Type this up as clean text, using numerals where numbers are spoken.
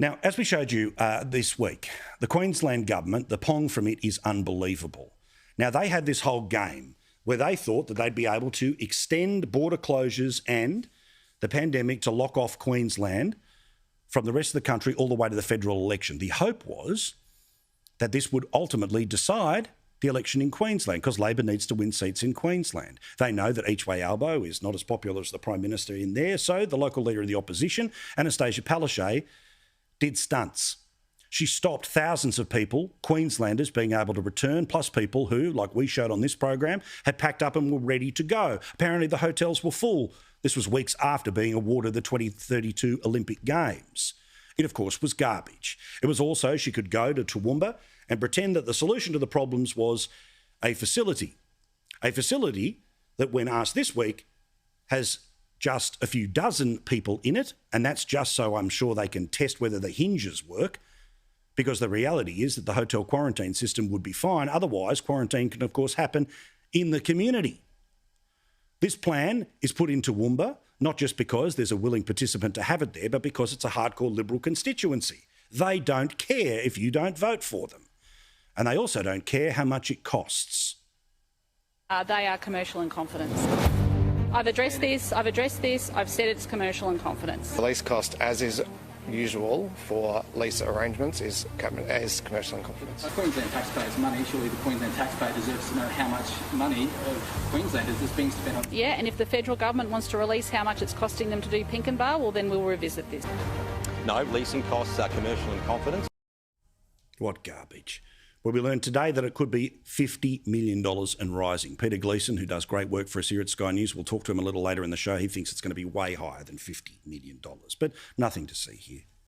Now, as we showed you this week, the Queensland government, the pong from it is unbelievable. Now, they had this whole game where they thought that they'd be able to extend border closures and the pandemic to lock off Queensland from the rest of the country all the way to the federal election. The hope was that this would ultimately decide the election in Queensland because Labor needs to win seats in Queensland. They know that each way Albo is not as popular as the Prime Minister in there, so the local leader of the opposition, Annastacia Palaszczuk, did stunts. She stopped thousands of people, Queenslanders, being able to return, plus people who, like we showed on this program, had packed up and were ready to go. Apparently the hotels were full. This was weeks after being awarded the 2032 Olympic Games. It, of course, was garbage. It was also she could go to Toowoomba and pretend that the solution to the problems was a facility that, when asked this week, has just a few dozen people in it, and that's just so I'm sure they can test whether the hinges work, because the reality is that the hotel quarantine system would be fine. Otherwise, quarantine can, of course, happen in the community. This plan is put in Toowoomba, not just because there's a willing participant to have it there, but because it's a hardcore Liberal constituency. They don't care if you don't vote for them. And they also don't care how much it costs. They are commercial in confidence. I've addressed this, I've said it's commercial in confidence. The lease cost, as is usual for lease arrangements, is commercial in confidence. Queensland taxpayers' money, surely the Queensland taxpayer deserves to know how much money of Queenslanders is being spent on. Yeah, and if the federal government wants to release how much it's costing them to do Pinkenbar, well then we'll revisit this. No, leasing costs are commercial in confidence. What garbage. Well, we learned today that it could be $50 million and rising. Peter Gleeson, who does great work for us here at Sky News, we'll talk to him a little later in the show. He thinks it's going to be way higher than $50 million, but nothing to see here.